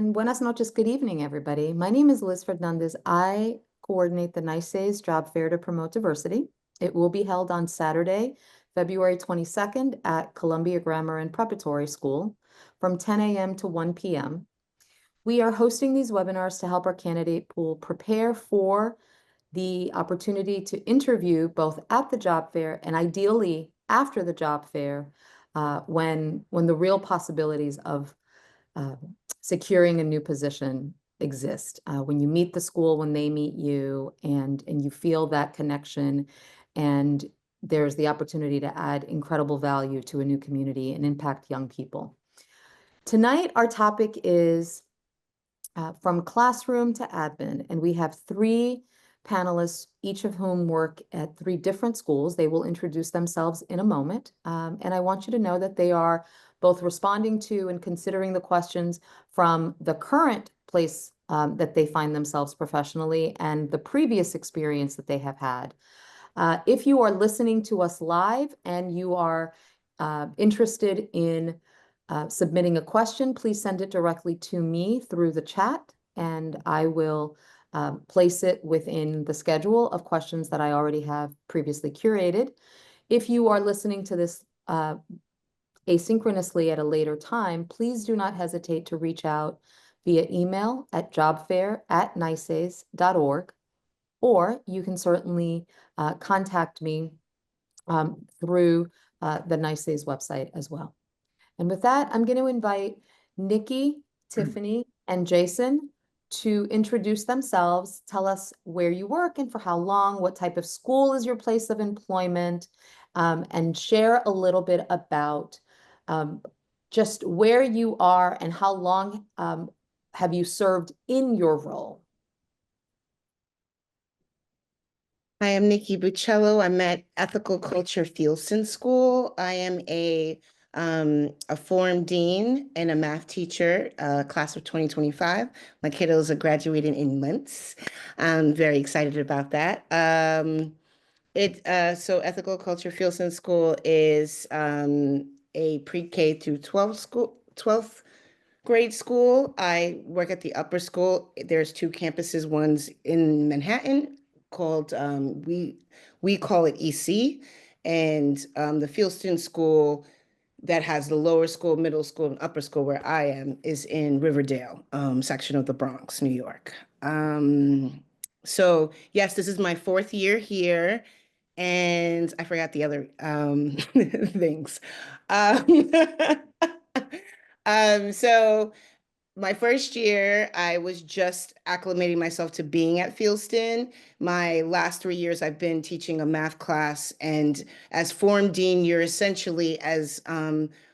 and buenas noches, good evening, everybody. My name is Liz Fernandez. I coordinate the NYSAIS Job Fair to promote diversity. It will be held on Saturday, February 22nd at Columbia Grammar and Preparatory School from 10 a.m. to 1 p.m. We are hosting these webinars to help our candidate pool prepare for the opportunity to interview both at the job fair and ideally after the job fair when the real possibilities of securing a new position exist. When you meet the school, when they meet you, and you feel that connection, and there's the opportunity to add incredible value to a new community and impact young people. Tonight, our topic is from classroom to admin, and we have three panelists, each of whom work at three different schools. They will introduce themselves in a moment, and I want you to know that they are both responding to and considering the questions from the current place that they find themselves professionally and the previous experience that they have had. If you are listening to us live and you are interested in submitting a question, please send it directly to me through the chat, and I will place it within the schedule of questions that I already have previously curated. If you are listening to this asynchronously at a later time, please do not hesitate to reach out via email at jobfair@nysais.org, or you can certainly contact me through the NYSAIS website as well. And with that, I'm going to invite Nikki, Tiffany, and Jason to introduce themselves, tell us where you work and for how long, what type of school is your place of employment, and share a little bit about just where you are and how long have you served in your role. I am Nikki Buccello. I'm at Ethical Culture Fieldston School. I am a form dean and a math teacher, class of 2025. My kiddos are graduating in months. I'm very excited about that. So Ethical Culture Fieldston School is a pre-K through 12th grade school. I work at the upper school. There's two campuses. One's in Manhattan called, we call it EC, and the Fieldston School that has the lower school, middle school, and upper school where I am is in Riverdale, section of the Bronx, New York. So yes, this is my 4th year here, and I forgot the other things. So my first year, I was just acclimating myself to being at Fieldston. My last 3 years, I've been teaching a math class. And as form dean, you're essentially, as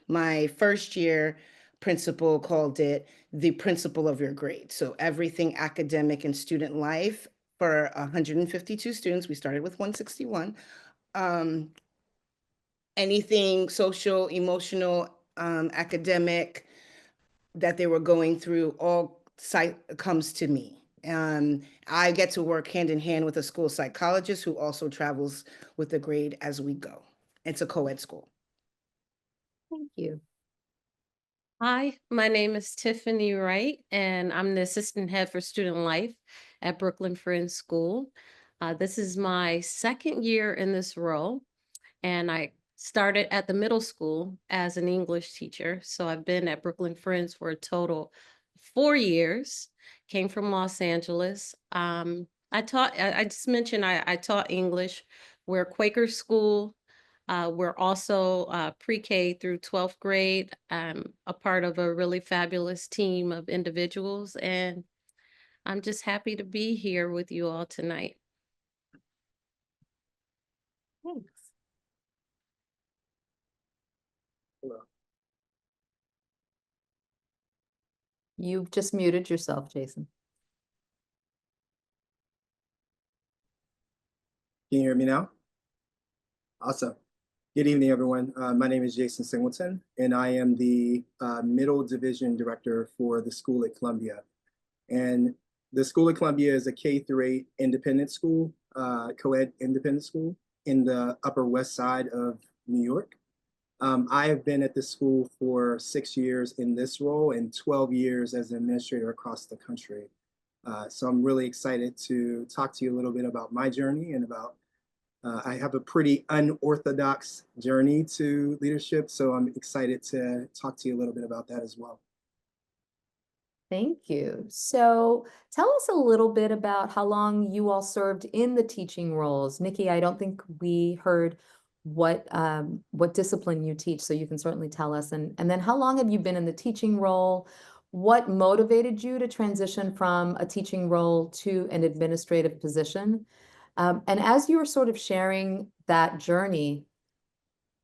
my first year principal called it, the principal of your grade. So everything academic and student life for 152 students. We started with 161. Anything social, emotional, academic that they were going through all comes to me. I get to work hand in hand with a school psychologist who also travels with the grade as we go. It's a co-ed school. Thank you. Hi, my name is Tiffany Wright, and I'm the assistant head for student life at Brooklyn Friends School. This is my 2nd year in this role, and I started at the middle school as an English teacher. So I've been at Brooklyn Friends for a total of 4 years, came from Los Angeles. I just mentioned I taught English. We're a Quaker school. We're also pre-K through 12th grade. I'm a part of a really fabulous team of individuals, and I'm just happy to be here with you all tonight. Thanks. Hello. You've just muted yourself, Jason. Can you hear me now? Awesome. Good evening, everyone. My name is Jason Singleton, and I am the Middle Division Director for the school at Columbia. And the school at Columbia is a K-8 independent school, co-ed independent school in the Upper West Side of New York. I have been at the school for 6 years in this role and 12 years as an administrator across the country. So I'm really excited to talk to you a little bit about my journey and about I have a pretty unorthodox journey to leadership, so I'm excited to talk to you a little bit about that as well. Thank you. So tell us a little bit about how long you all served in the teaching roles. Nikki, I don't think we heard what discipline you teach, so you can certainly tell us. And then how long have you been in the teaching role? What motivated you to transition from a teaching role to an administrative position? And as you were sort of sharing that journey,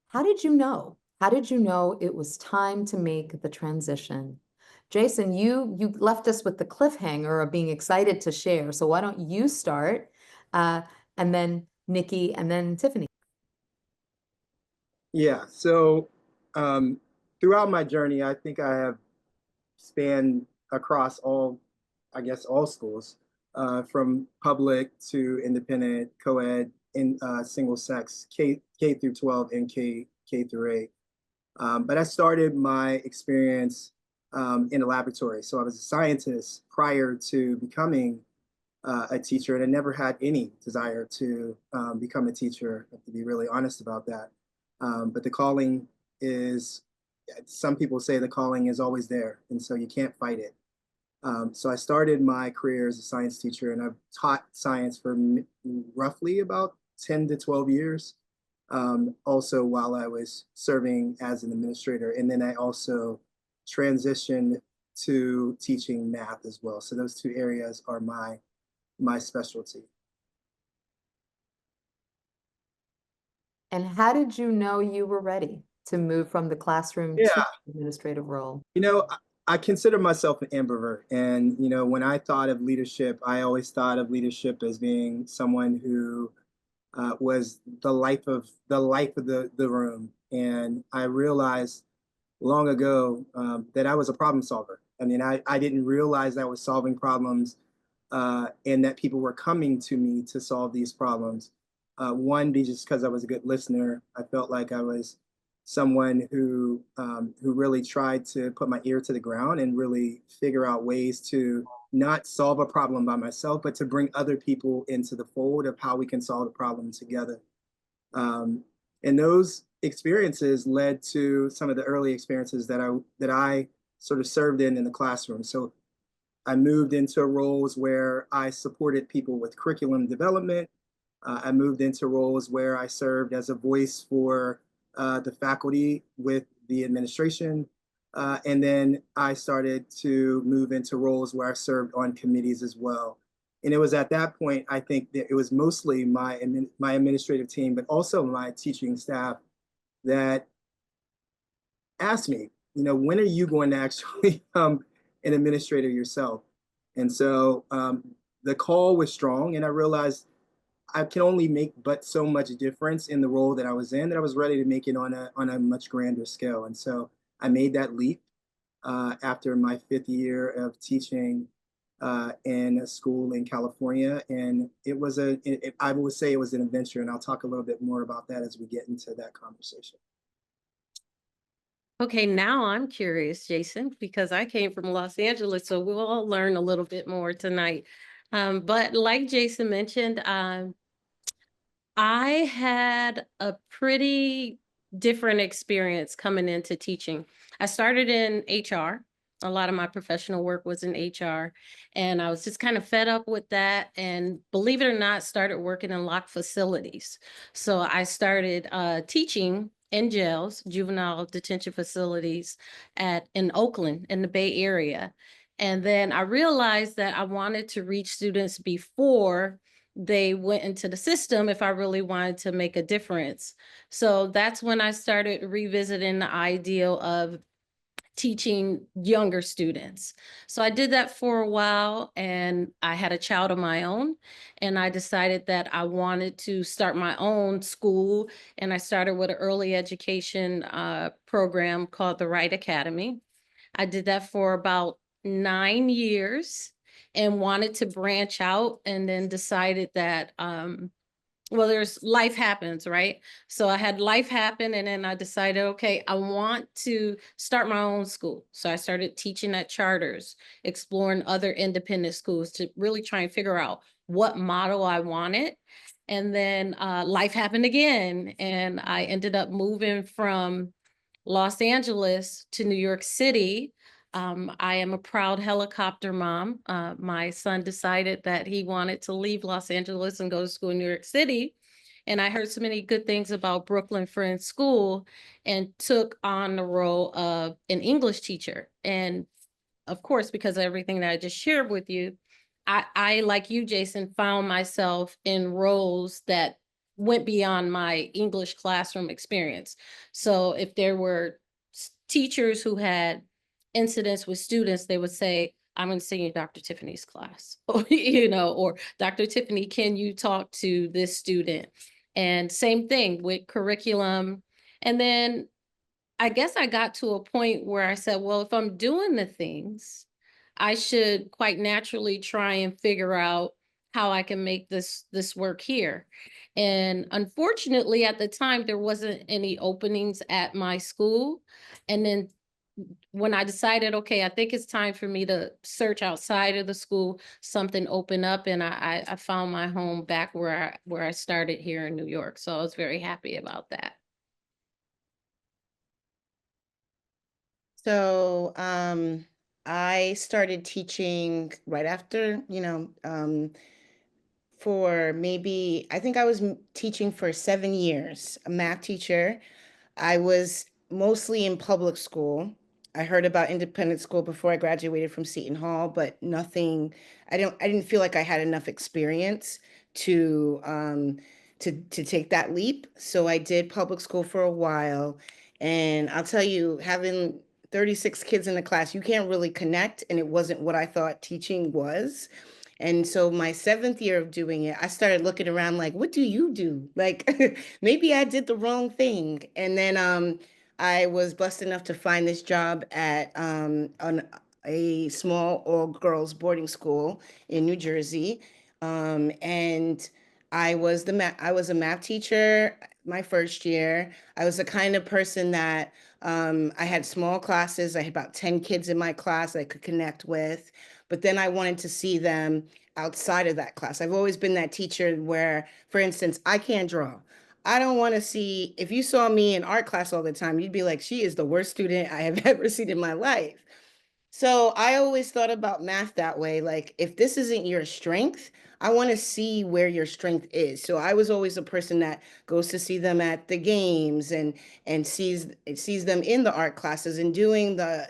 how did you know? How did you know it was time to make the transition? Jason, you left us with the cliffhanger of being excited to share. So why don't you start, and then Nikki, and then Tiffany. Yeah, so throughout my journey, I think I have spanned across all, I guess, all schools, from public to independent, co-ed, in single sex, K through 12, and K through 8. But I started my experience in a laboratory. So I was a scientist prior to becoming a teacher, and I never had any desire to become a teacher, to be really honest about that. But the calling is, some people say the calling is always there, and so you can't fight it. So I started my career as a science teacher, and I've taught science for roughly about 10 to 12 years. Also while I was serving as an administrator. And then I also transitioned to teaching math as well. So those two areas are my specialty. And how did you know you were ready to move from the classroom to Yeah, the administrative role? you know, I consider myself an ambivert. And, you know, when I thought of leadership, I always thought of leadership as being someone who was the life of the room. And I realized long ago that I was a problem solver. I mean, I didn't realize I was solving problems and that people were coming to me to solve these problems. One, just because I was a good listener, I felt like I was someone who really tried to put my ear to the ground and really figure out ways to not solve a problem by myself, but to bring other people into the fold of how we can solve the problem together. Um, and those experiences led to some of the early experiences that I sort of served in the classroom. So I moved into roles where I supported people with curriculum development. I moved into roles where I served as a voice for the faculty with the administration. And then I started to move into roles where I served on committees as well. And it was at that point, I think that it was mostly my administrative team, but also my teaching staff that asked me, you know, when are you going to actually become an administrator yourself? And so the call was strong, and I realized I can only make but so much difference in the role that I was in, that I was ready to make it on a much grander scale. And so I made that leap after my 5th year of teaching in a school in California. And I would say it was an adventure, and I'll talk a little bit more about that as we get into that conversation. Okay, now I'm curious, Jason, because I came from Los Angeles, so we'll all learn a little bit more tonight. But like Jason mentioned, I had a pretty different experience coming into teaching. I started in HR. A lot of my professional work was in HR, and I was just kind of fed up with that. And believe it or not, started working in locked facilities. So I started teaching in jails, juvenile detention facilities in Oakland, in the Bay Area. And then I realized that I wanted to reach students before they went into the system if I really wanted to make a difference. So that's when I started revisiting the ideal of teaching younger students. So I did that for a while, and I had a child of my own, and I decided that I wanted to start my own school, and I started with an early education program called the Right Academy. I did that for about 9 years and wanted to branch out, and then decided that well, there's life happens, right? So I had life happen, and then I decided, okay, I want to start my own school. So I started teaching at charters, exploring other independent schools to really try and figure out what model I wanted. And then life happened again, and I ended up moving from Los Angeles to New York City. I am a proud helicopter mom. My son decided that he wanted to leave Los Angeles and go to school in New York City. And I heard so many good things about Brooklyn Friends School and took on the role of an English teacher. And of course, because of everything that I just shared with you, I like you, Jason, found myself in roles that went beyond my English classroom experience. So if there were teachers who had incidents with students, they would say, I'm going to sing you Dr. Tiffany's class, or, or Dr. Tiffany, can you talk to this student? And same thing with curriculum. And then I guess I got to a point where I said, well, if I'm doing the things, I should quite naturally try and figure out how I can make this work here. And unfortunately, at the time, there wasn't any openings at my school. And then when I decided, okay, I think it's time for me to search outside of the school, something opened up, and I found my home back where I started here in New York. So I was very happy about that. So I started teaching right after, for maybe, I think I was teaching for 7 years, a math teacher. I was mostly in public school. I heard about independent school before I graduated from Seton Hall, but nothing, I didn't feel like I had enough experience to to take that leap. So I did public school for a while. And I'll tell you, having 36 kids in the class, you can't really connect, and it wasn't what I thought teaching was. And so my 7th year of doing it, I started looking around like, what do you do? Like, maybe I did the wrong thing. And then I was blessed enough to find this job at a small all-girls boarding school in New Jersey. And I was a math teacher my first year. I was the kind of person that I had small classes. I had about 10 kids in my class I could connect with. But then I wanted to see them outside of that class. I've always been that teacher where, for instance, I can't draw. I don't want to see, if you saw me in art class all the time, you'd be like, she is the worst student I have ever seen in my life. So I always thought about math that way. Like, if this isn't your strength, I want to see where your strength is. So I was always a person that goes to see them at the games and sees them in the art classes and doing the,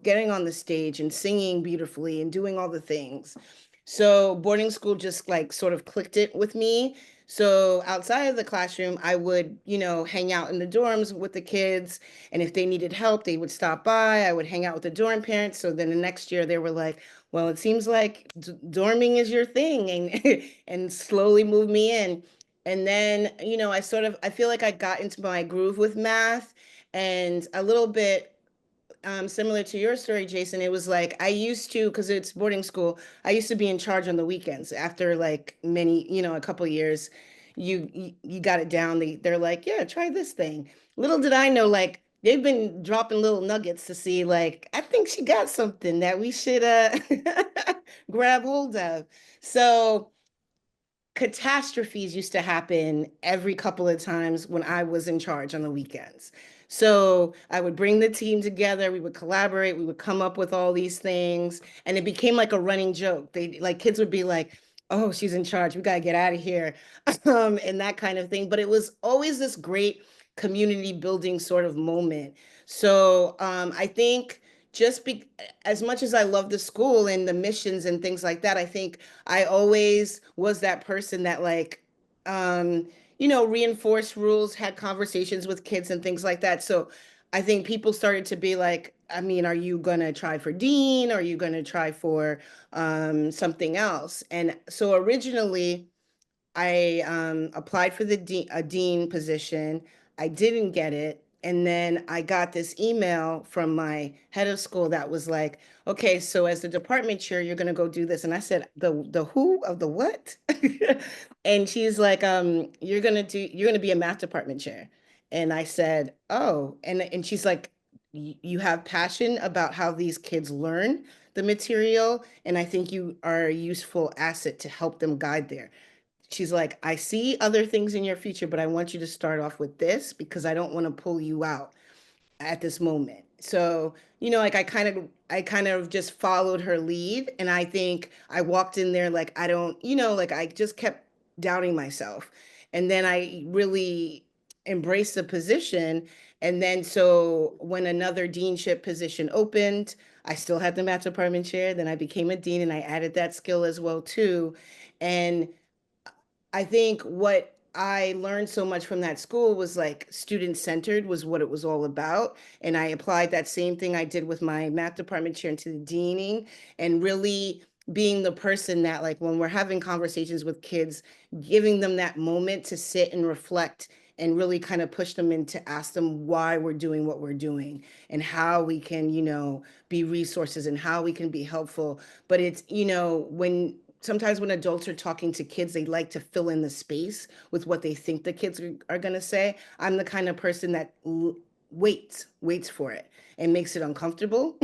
getting on the stage and singing beautifully and doing all the things. So boarding school just like sort of clicked it with me. So outside of the classroom, I would, hang out in the dorms with the kids, and if they needed help, they would stop by. I would hang out with the dorm parents. So then the next year they were like, well, it seems like dorming is your thing, and and slowly moved me in. And then, I feel like I got into my groove with math, and a little bit similar to your story, Jason. It was like I used to, because it's boarding school, I used to be in charge on the weekends. After like many, a couple years, you got it down. They're like, yeah, try this thing. Little did I know, like they've been dropping little nuggets to see, like, I think she got something that we should grab hold of. So catastrophes used to happen every couple of times when I was in charge on the weekends. So I would bring the team together, we would collaborate, we would come up with all these things, and it became like a running joke. They like kids would be like, "Oh, she's in charge. We gotta get out of here," and that kind of thing. But it was always this great community building sort of moment. So I think just be as much as I love the school and the missions and things like that, I think I always was that person that like, um, reinforced rules, had conversations with kids and things like that. So I think people started to be like, I mean, are you gonna try for dean? Are you gonna try for something else? And so originally I applied for a dean position. I didn't get it. And then I got this email from my head of school that was like, okay, so as the department chair, you're gonna go do this. And I said, the who of the what? And she's like, you're gonna be a math department chair. And I said, oh, and she's like, you have passion about how these kids learn the material, and I think you are a useful asset to help them guide there. She's like, I see other things in your future, but I want you to start off with this because I don't want to pull you out at this moment. So, like I kind of just followed her lead. And I think I walked in there like I don't, like I just kept doubting myself. And then I really embraced the position. And then so when another deanship position opened, I still had the math department chair. Then I became a dean and I added that skill as well too. And I think what I learned so much from that school was like student centered was what it was all about. And I applied that same thing I did with my math department chair into the deaning, and really being the person that, like, when we're having conversations with kids, giving them that moment to sit and reflect and really kind of push them in to ask them why we're doing what we're doing and how we can, be resources and how we can be helpful. But it's, sometimes when adults are talking to kids, they like to fill in the space with what they think the kids are going to say. I'm the kind of person that waits for it and makes it uncomfortable.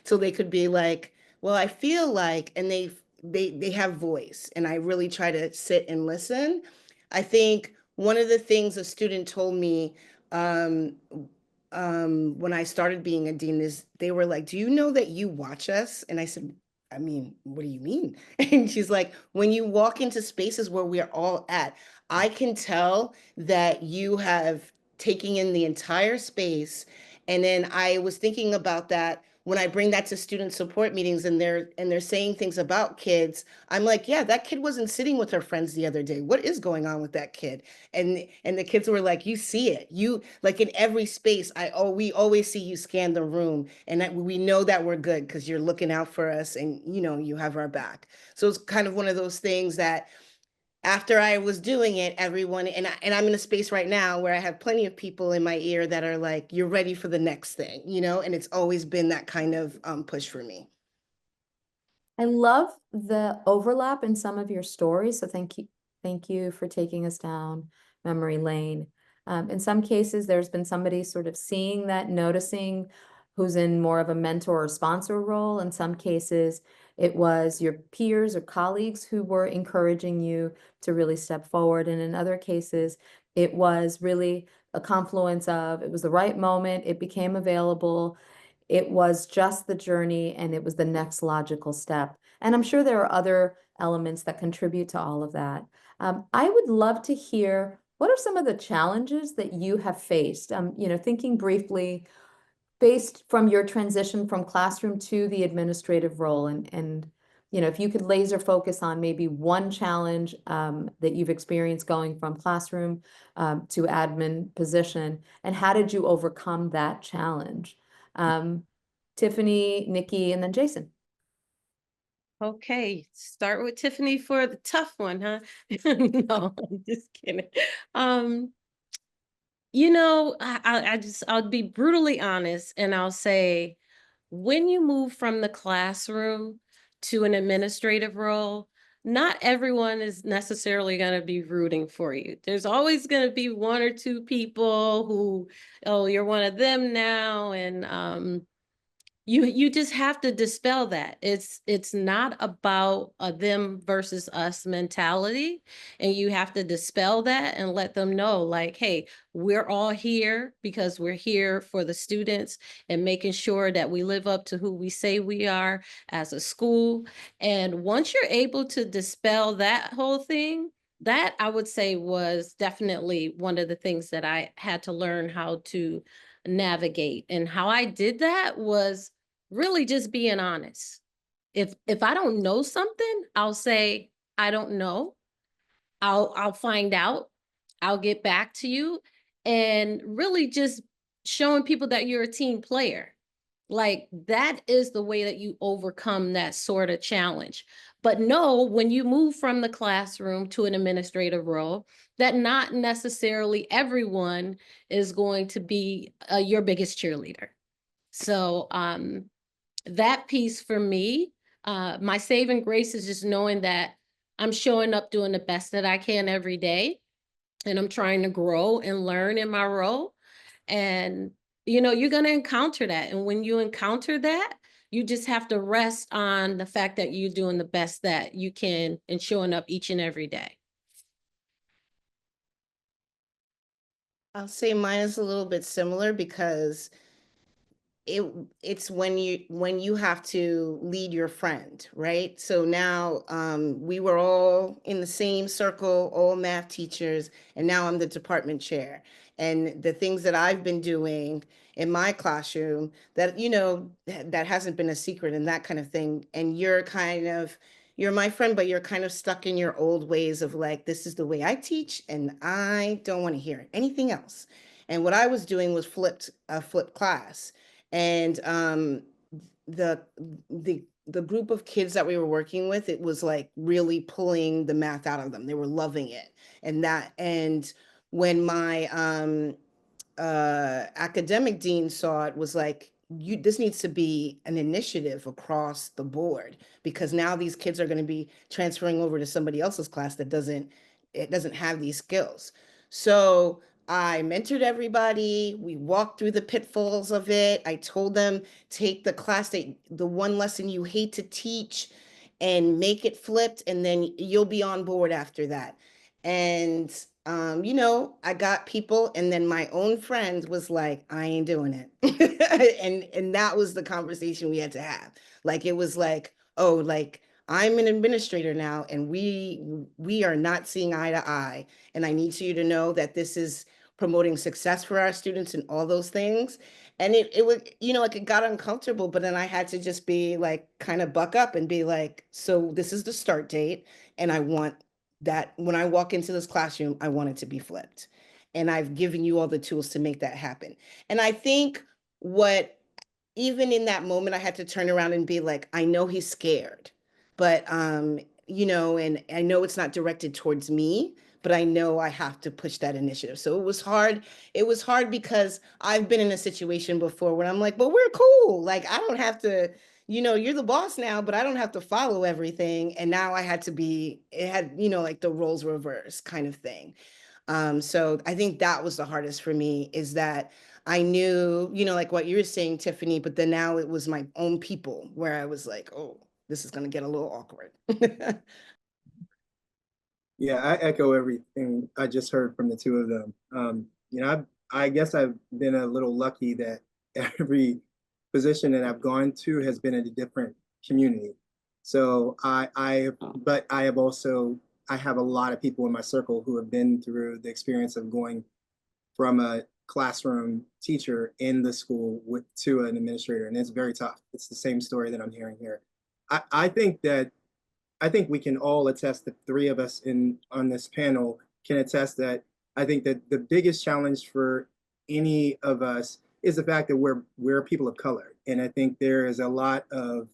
So they could be like, well, I feel like, and they have voice, and I really try to sit and listen. I think one of the things a student told me, um, when I started being a dean, is they were like, do you know that you watch us? And I said, I mean, what do you mean? And she's like, when you walk into spaces where we are all at, I can tell that you have taken in the entire space. And then I was thinking about that when I bring that to student support meetings, and they're saying things about kids. I'm like, yeah, that kid wasn't sitting with her friends the other day. What is going on with that kid? And the kids were like, you see it. You, like, in every space, we always see you scan the room, and we know that we're good because you're looking out for us, and you have our back. So it's kind of one of those things that after I was doing it, everyone, and I'm in a space right now where I have plenty of people in my ear that are like, you're ready for the next thing, and it's always been that kind of push for me. I love the overlap in some of your stories, so thank you for taking us down memory lane. In some cases, there's been somebody sort of seeing that, noticing who's in more of a mentor or sponsor role. In some cases, it was your peers or colleagues who were encouraging you to really step forward. And in other cases, it was really a confluence of, it was the right moment, it became available, it was just the journey, and it was the next logical step. And I'm sure there are other elements that contribute to all of that. I would love to hear, what are some of the challenges that you have faced? Thinking briefly, based from your transition from classroom to the administrative role, and if you could laser focus on maybe one challenge that you've experienced going from classroom to admin position, and how did you overcome that challenge? Tiffany, Nikki, and then Jason. Okay, start with Tiffany for the tough one, huh? No, I'm just kidding. I'll be brutally honest, and I'll say, when you move from the classroom to an administrative role, not everyone is necessarily going to be rooting for you. There's always going to be one or two people who, oh, you're one of them now, and you just have to dispel that. It's not about a them versus us mentality, and you have to dispel that and let them know, like, hey, we're all here because we're here for the students and making sure that we live up to who we say we are as a school. And once you're able to dispel that whole thing, that I would say was definitely one of the things that I had to learn how to navigate. And how I did that was really just being honest. If I don't know something, I'll say, I don't know. I'll find out. I'll get back to you. And really just showing people that you're a team player. Like, that is the way that you overcome that sort of challenge. But know when you move from the classroom to an administrative role, that not necessarily everyone is going to be your biggest cheerleader. So that piece for me, my saving grace is just knowing that I'm showing up doing the best that I can every day. And I'm trying to grow and learn in my role. And, you're going to encounter that. And when you encounter that, you just have to rest on the fact that you're doing the best that you can and showing up each and every day. I'll say mine is a little bit similar because it's when you have to lead your friend, right? So now we were all in the same circle, all math teachers, and now I'm the department chair. And the things that I've been doing in my classroom that, that hasn't been a secret and that kind of thing. And you're my friend, but you're kind of stuck in your old ways of like, this is the way I teach and I don't want to hear anything else. And what I was doing was a flipped class. And the the group of kids that we were working with, it was like really pulling the math out of them. They were loving it. And when my academic dean saw it, was like, this needs to be an initiative across the board, because now these kids are going to be transferring over to somebody else's class that doesn't have these skills. So I mentored everybody. We walked through the pitfalls of it. I told them, take the one lesson you hate to teach and make it flipped, and then you'll be on board after that. And I got people, and then my own friend was like, I ain't doing it. And that was the conversation we had to have. Like, it was like, oh, like, I'm an administrator now, and we are not seeing eye to eye. And I need you to know that this is promoting success for our students and all those things. And it was, like, it got uncomfortable, but then I had to just be like, kind of buck up and be like, so this is the start date, and I want that when I walk into this classroom, I want it to be flipped. And I've given you all the tools to make that happen. And I think even in that moment, I had to turn around and be like, I know he's scared, but, and I know it's not directed towards me, but I know I have to push that initiative. So it was hard. It was hard because I've been in a situation before where I'm like, but we're cool. Like, I don't have to, you're the boss now, but I don't have to follow everything. And now it had, like the roles reverse kind of thing. So I think that was the hardest for me, is that I knew, like what you were saying, Tiffany, but then now it was my own people where I was like, oh, this is going to get a little awkward. Yeah, I echo everything I just heard from the two of them. I guess I've been a little lucky that every position that I've gone to has been in a different community. So but I have also, I have a lot of people in my circle who have been through the experience of going from a classroom teacher in the school to an administrator, and it's very tough. It's the same story that I'm hearing here. I think that I think we can all attest, the three of us on this panel can attest that I think that the biggest challenge for any of us is the fact that we're people of color. And I think there is a lot of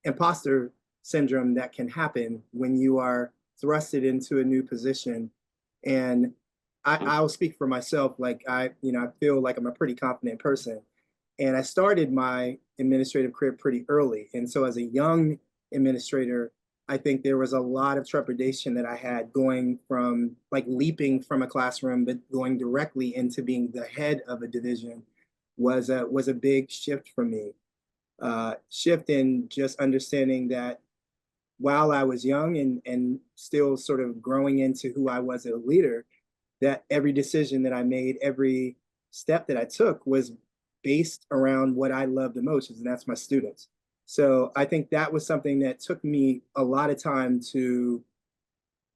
imposter syndrome that can happen when you are thrusted into a new position. And I'll speak for myself. Like, I feel like I'm a pretty confident person. And I started my administrative career pretty early. And so as a young administrator, I think there was a lot of trepidation that I had going from, like, leaping from a classroom, but going directly into being the head of a division was a big shift for me. Shift in just understanding that while I was young and still sort of growing into who I was as a leader, that every decision that I made, every step that I took was based around what I love the most, and that's my students. So I think that was something that took me a lot of time to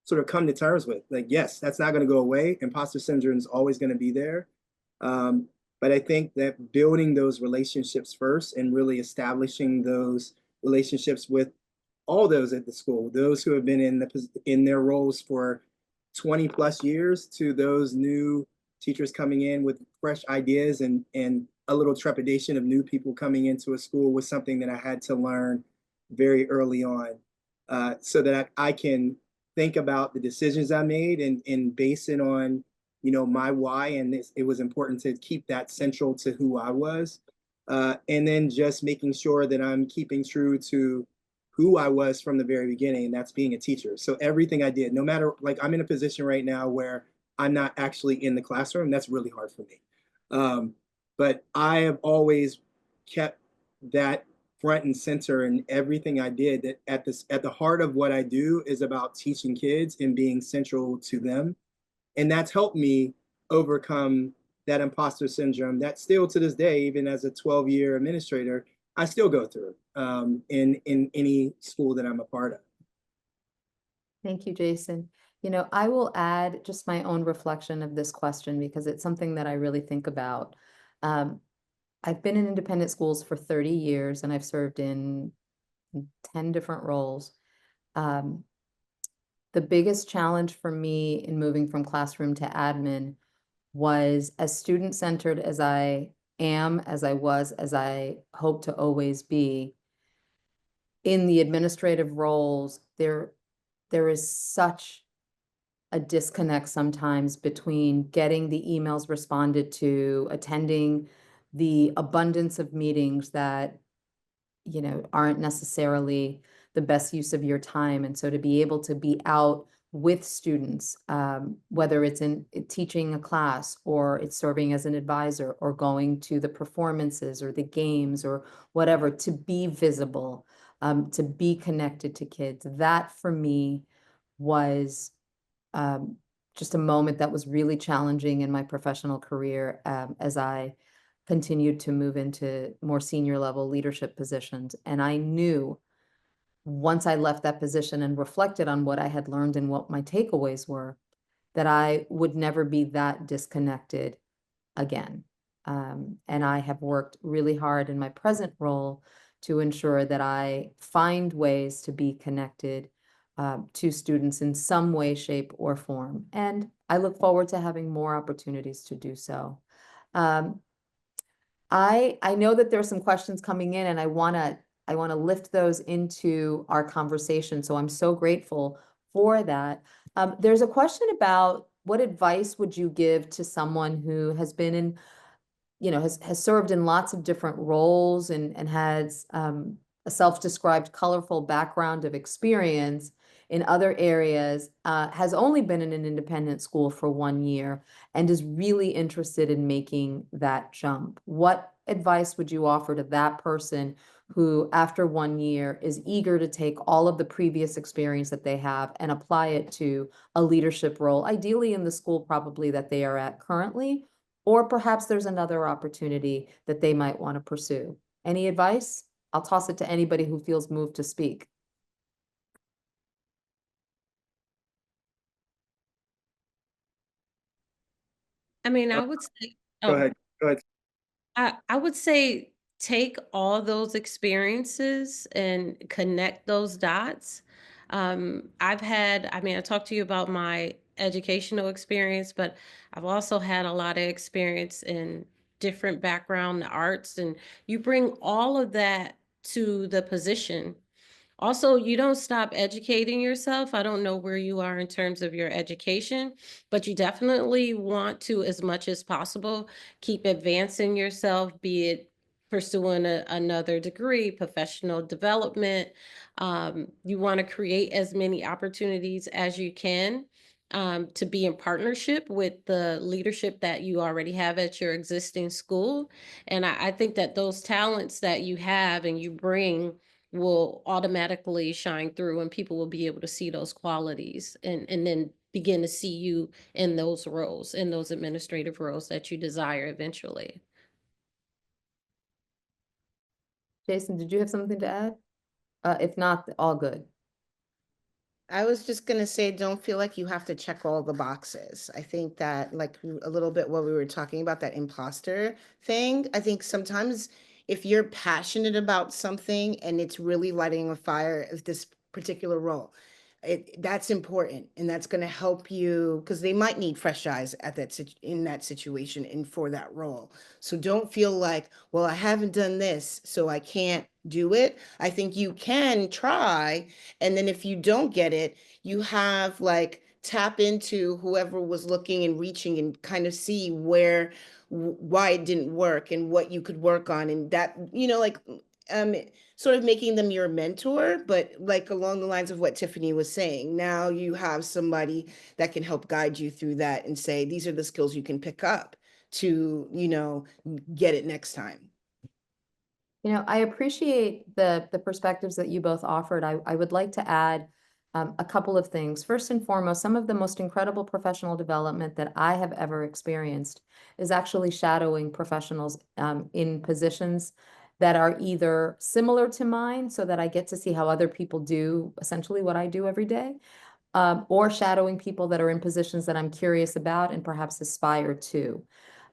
sort of come to terms with. Like, yes, that's not going to go away. Imposter syndrome is always going to be there. But I think that building those relationships first and really establishing those relationships with all those at the school, those who have been in their roles for 20 plus years, to those new teachers coming in with fresh ideas and a little trepidation of new people coming into a school, was something that I had to learn very early on. so that I can think about the decisions I made and base it on, my why. And it was important to keep that central to who I was. And then just making sure that I'm keeping true to who I was from the very beginning, and that's being a teacher. So everything I did, no matter, like, I'm in a position right now where I'm not actually in the classroom. That's really hard for me. But I have always kept that front and center in everything I did. That at the heart of what I do is about teaching kids and being central to them. And that's helped me overcome that imposter syndrome that still to this day, even as a 12-year administrator, I still go through in any school that I'm a part of. Thank you, Jason. I will add just my own reflection of this question because it's something that I really think about. I've been in independent schools for 30 years and I've served in 10 different roles. The biggest challenge for me in moving from classroom to admin was as student-centered as I am, as I was, as I hope to always be. In the administrative roles, there is such a disconnect sometimes between getting the emails responded to, attending the abundance of meetings that aren't necessarily the best use of your time. And so to be able to be out with students, whether it's in teaching a class or it's serving as an advisor or going to the performances or the games or whatever, to be visible, to be connected to kids, that for me was just a moment that was really challenging in my professional career as I continued to move into more senior level leadership positions. And I knew once I left that position and reflected on what I had learned and what my takeaways were, that I would never be that disconnected again. And I have worked really hard in my present role to ensure that I find ways to be connected to students in some way, shape, or form. And I look forward to having more opportunities to do so. Um, I know that there's some questions coming in and I wanna lift those into our conversation. So I'm so grateful for that. There's a question about what advice would you give to someone who has been in, has served in lots of different roles and has a self-described colorful background of experience in other areas, has only been in an independent school for 1 year and is really interested in making that jump. What advice would you offer to that person who, after 1 year, is eager to take all of the previous experience that they have and apply it to a leadership role, ideally in the school probably that they are at currently, or perhaps there's another opportunity that they might want to pursue? Any advice? I'll toss it to anybody who feels moved to speak. I mean, I would say, Go oh, ahead. Go ahead. I would say take all those experiences and connect those dots. I mean, I talked to you about my educational experience, but I've also had a lot of experience in different background, the arts, and you bring all of that to the position. Also, you don't stop educating yourself. I don't know where you are in terms of your education, but you definitely want to, as much as possible, keep advancing yourself, be it pursuing another degree, professional development. You want to create as many opportunities as you can to be in partnership with the leadership that you already have at your existing school. And I think that those talents that you have and you bring will automatically shine through and people will be able to see those qualities and then begin to see you in those roles, in those administrative roles that you desire eventually. Jason, did you have something to add? If not, all good. I was just gonna say, don't feel like you have to check all the boxes. I think that, like, a little bit what we were talking about, that imposter thing. I think sometimes if you're passionate about something and it's really lighting a fire of this particular role, that's important, and that's going to help you because they might need fresh eyes at in that situation and for that role. So don't feel like, well, I haven't done this, so I can't do it. I think you can try, and then if you don't get it, you have like tap into whoever was looking and reaching and kind of see why it didn't work and what you could work on, and that, like um sort of making them your mentor, but like along the lines of what Tiffany was saying. Now you have somebody that can help guide you through that and say, these are the skills you can pick up to, get it next time. I appreciate the perspectives that you both offered. I would like to add a couple of things. First and foremost, some of the most incredible professional development that I have ever experienced is actually shadowing professionals in positions that are either similar to mine, so that I get to see how other people do essentially what I do every day, or shadowing people that are in positions that I'm curious about and perhaps aspire to.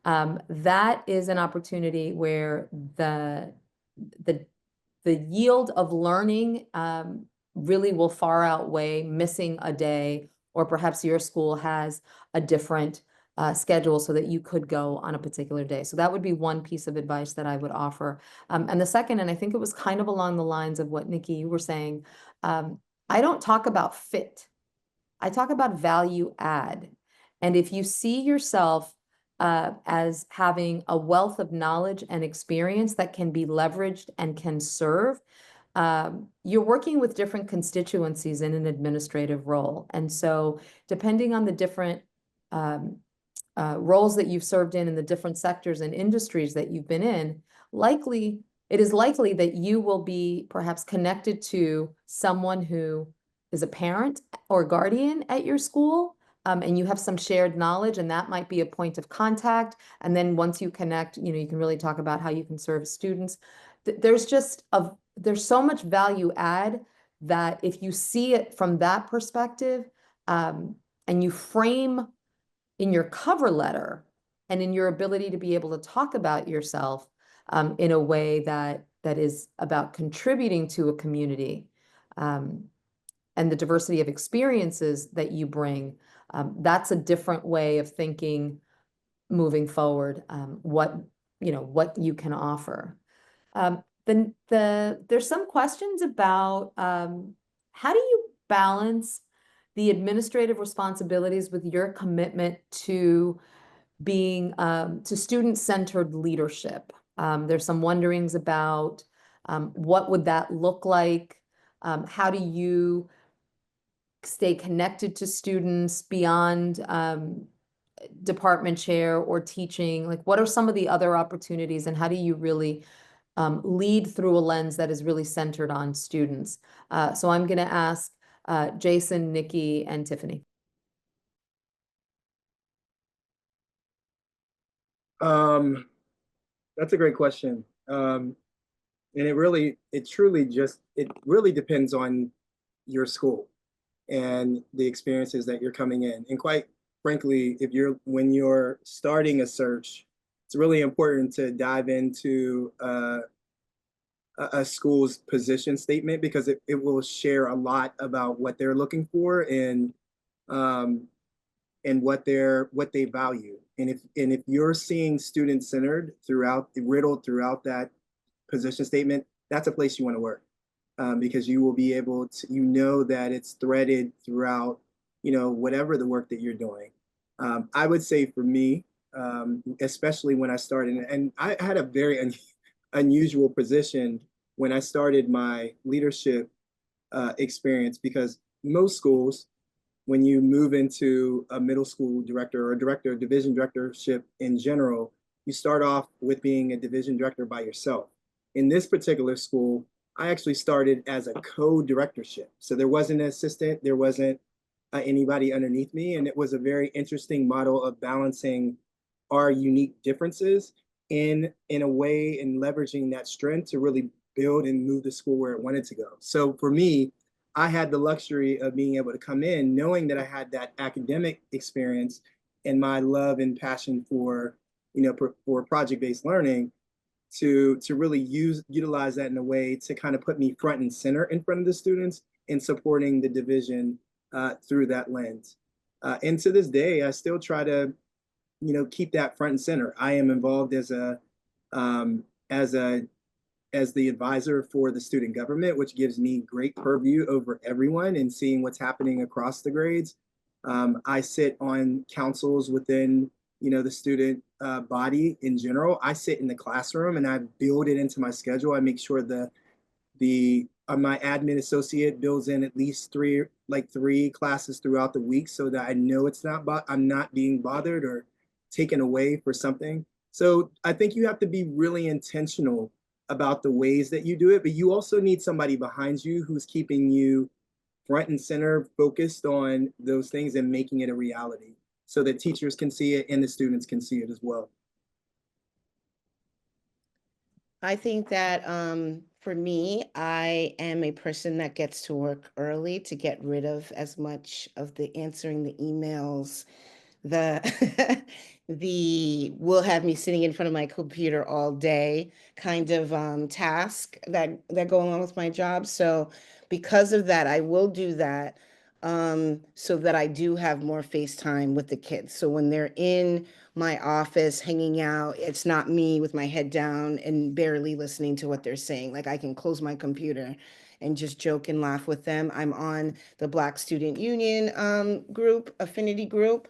That is an opportunity where the the yield of learning really will far outweigh missing a day, or perhaps your school has a different schedule so that you could go on a particular day. So that would be one piece of advice that I would offer. And the second, and I think it was kind of along the lines of what Nikki, you were saying, I don't talk about fit. I talk about value add. And if you see yourself as having a wealth of knowledge and experience that can be leveraged and can serve, you're working with different constituencies in an administrative role. And so depending on the different roles that you've served in the different sectors and industries that you've been in, it is likely that you will be perhaps connected to someone who is a parent or guardian at your school, and you have some shared knowledge, and that might be a point of contact. And then once you connect, you can really talk about how you can serve students. There's so much value add that if you see it from that perspective, and you frame in your cover letter and in your ability to be able to talk about yourself in a way that is about contributing to a community, and the diversity of experiences that you bring, that's a different way of thinking moving forward, what you can offer. There's some questions about how do you balance the administrative responsibilities with your commitment to being to student-centered leadership. There's some wonderings about what would that look like? How do you stay connected to students beyond department chair or teaching? Like, what are some of the other opportunities, and how do you really lead through a lens that is really centered on students? So I'm going to ask Jason, Nikki, and Tiffany. That's a great question. And it really depends on your school and the experiences that you're coming in. And quite frankly, when you're starting a search, it's really important to dive into a school's position statement, because it will share a lot about what they're looking for and what they value. And if you're seeing student-centered riddled throughout that position statement, that's a place you want to work, because you will be able to, that it's threaded throughout, whatever the work that you're doing. I would say for me, especially when I started, and I had a very unusual position when I started my leadership experience, because most schools, when you move into a middle school director or a director, division directorship in general, you start off with being a division director by yourself. In this particular school, I actually started as a co-directorship. So there wasn't an assistant, there wasn't anybody underneath me. And it was a very interesting model of balancing our unique differences in a way, and leveraging that strength to really build and move the school where it wanted to go. So for me, I had the luxury of being able to come in knowing that I had that academic experience and my love and passion for project-based learning, to really utilize that in a way to kind of put me front and center in front of the students in supporting the division through that lens. And to this day, I still try to, keep that front and center. I am involved um, as a as the advisor for the student government, which gives me great purview over everyone and seeing what's happening across the grades. I sit on councils within, the student body in general. I sit in the classroom and I build it into my schedule. I make sure the my admin associate builds in at least three classes throughout the week so that I know I'm not being bothered or taken away for something. So I think you have to be really intentional about the ways that you do it, but you also need somebody behind you who's keeping you front and center focused on those things and making it a reality so that teachers can see it and the students can see it as well. I think that for me, I am a person that gets to work early to get rid of as much of the answering the emails, the the will have me sitting in front of my computer all day kind of task that go along with my job. So because of that, I will do that so that I do have more face time with the kids. So when they're in my office hanging out, it's not me with my head down and barely listening to what they're saying. Like I can close my computer and just joke and laugh with them. I'm on the Black Student Union group, affinity group.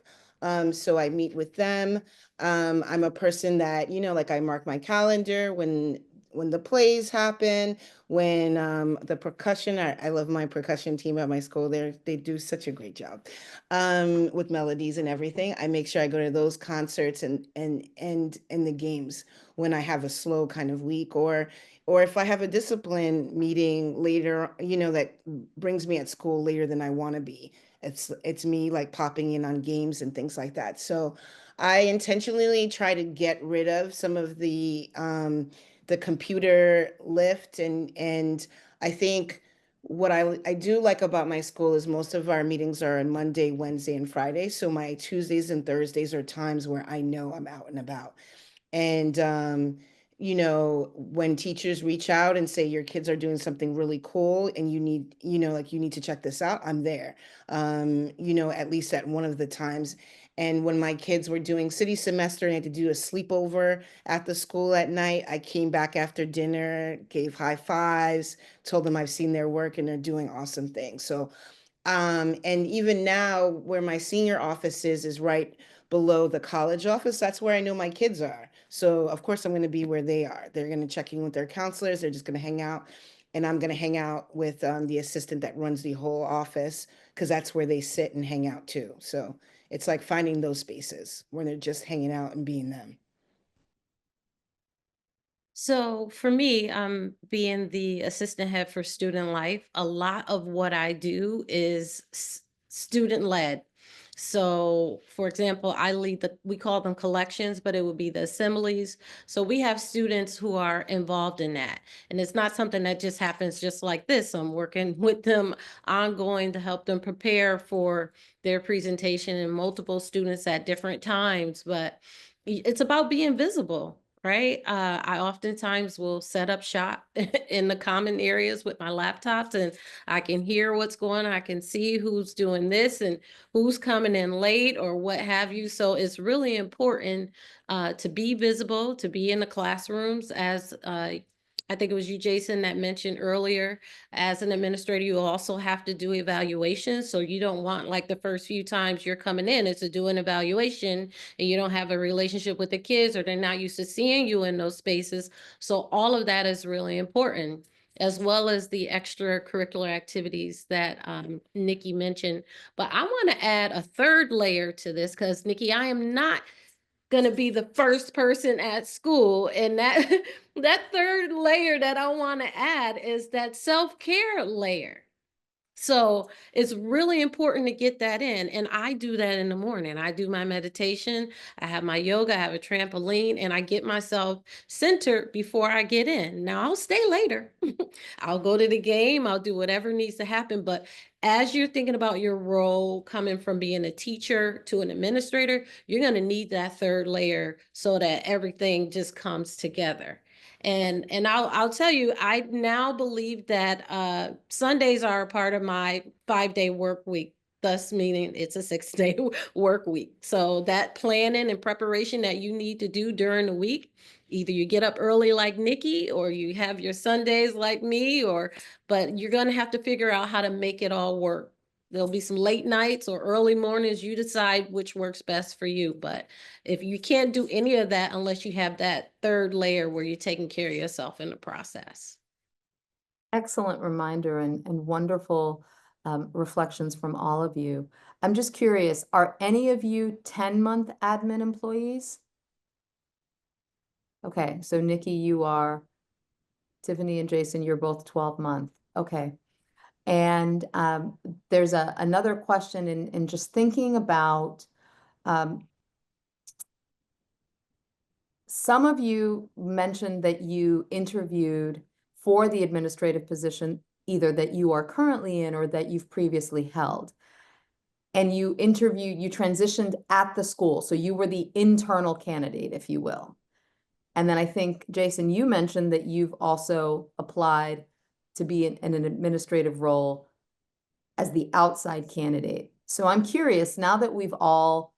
So I meet with them. I'm a person that, like I mark my calendar when the plays happen, when the percussion, I love my percussion team at my school. They do such a great job with melodies and everything. I make sure I go to those concerts and the games when I have a slow kind of week, or if I have a discipline meeting later, that brings me at school later than I want to be. It's me like popping in on games and things like that. So I intentionally try to get rid of some of the computer lift and I think what I do like about my school is most of our meetings are on Monday, Wednesday, and Friday. So my Tuesdays and Thursdays are times where I know I'm out and about. And, when teachers reach out and say your kids are doing something really cool and you need, like you need to check this out, I'm there, at least at one of the times. And when my kids were doing city semester and I had to do a sleepover at the school at night, I came back after dinner, gave high fives, told them I've seen their work and they're doing awesome things. So and even now, where my senior office is right below the college office. That's where I know my kids are. So of course I'm going to be where they are. They're going to check in with their counselors. They're just going to hang out, and I'm going to hang out with the assistant that runs the whole office because that's where they sit and hang out too. So it's like finding those spaces where they're just hanging out and being them. So for me, being the assistant head for student life, a lot of what I do is student led. So for example, I lead we call them collections, but it would be the assemblies. So we have students who are involved in that. And it's not something that just happens just like this. I'm working with them ongoing to help them prepare for their presentation and multiple students at different times. But it's about being visible, right? I oftentimes will set up shop in the common areas with my laptops, and I can hear what's going on. I can see who's doing this and who's coming in late or what have you. So it's really important to be visible, to be in the classrooms. As I think it was you, Jason, that mentioned earlier, as an administrator, you also have to do evaluations. So you don't want, like, the first few times you're coming in is to do an evaluation and you don't have a relationship with the kids or they're not used to seeing you in those spaces. So all of that is really important, as well as the extracurricular activities that Nikki mentioned. But I want to add a third layer to this because, Nikki, I am not going to be the first person at school. And that that third layer that I want to add is that self-care layer. So it's really important to get that in. And I do that in the morning. I do my meditation, I have my yoga, I have a trampoline, and I get myself centered before I get in. Now I'll stay later. I'll go to the game, I'll do whatever needs to happen. But as you're thinking about your role coming from being a teacher to an administrator, you're going to need that third layer so that everything just comes together. And I'll tell you, I now believe that Sundays are a part of my 5-day work week. thus meaning it's a 6-day work week. So that planning and preparation that you need to do during the week, either you get up early like Nikki, or you have your Sundays like me, but you're going to have to figure out how to make it all work. There'll be some late nights or early mornings. You decide which works best for you. But if you can't do any of that unless you have that third layer where you're taking care of yourself in the process. Excellent reminder and wonderful reflections from all of you. I'm just curious, are any of you 10-month admin employees? Okay, so Nikki, you are. Tiffany and Jason, you're both 12-month. Okay. And there's another question in just thinking about some of you mentioned that you interviewed for the administrative position, either that you are currently in or that you've previously held. And you transitioned at the school. So you were the internal candidate, if you will. And then I think, Jason, you mentioned that you've also applied to be in an administrative role as the outside candidate. So I'm curious, now that we've all,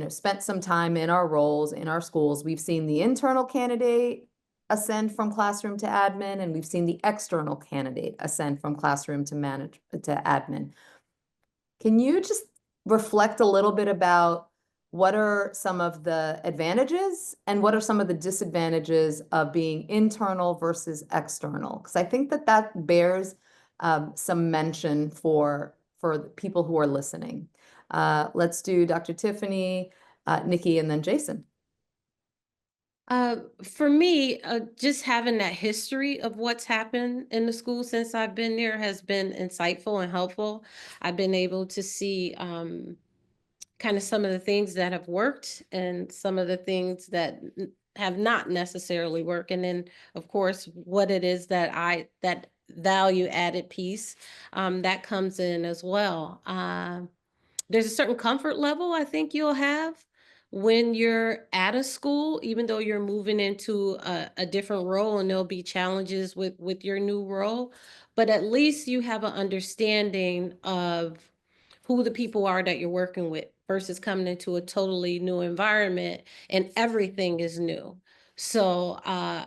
spent some time in our roles, in our schools, we've seen the internal candidate ascend from classroom to admin, and we've seen the external candidate ascend from classroom to admin. Can you just reflect a little bit about what are some of the advantages and what are some of the disadvantages of being internal versus external? Because I think that bears some mention for the people who are listening. Let's do Dr. Tiffany, Nikki, and then Jason. For me, just having that history of what's happened in the school since I've been there has been insightful and helpful. I've been able to see kind of some of the things that have worked and some of the things that have not necessarily worked. And then, of course, what it is that value added piece that comes in as well. There's a certain comfort level I think you'll have when you're at a school, even though you're moving into a different role, and there'll be challenges with your new role, but at least you have an understanding of who the people are that you're working with versus coming into a totally new environment and everything is new. So I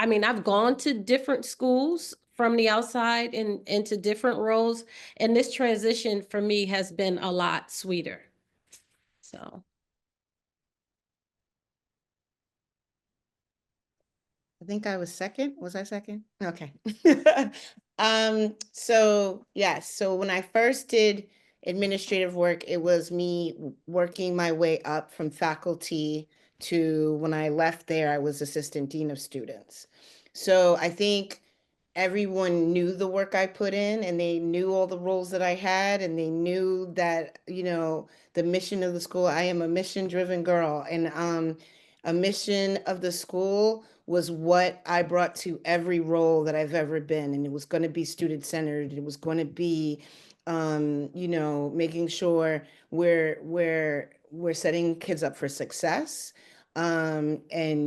mean, I've gone to different schools from the outside and into different roles, and this transition for me has been a lot sweeter. So. I think I was second. Was I second? Okay. So yes, so when I first did administrative work, it was me working my way up from faculty to when I left there, I was assistant dean of students. So I think everyone knew the work I put in and they knew all the roles that I had and they knew that, the mission of the school. I am a mission-driven girl, and a mission of the school was what I brought to every role that I've ever been. And it was going to be student-centered. It was going to be, making sure we're setting kids up for success, and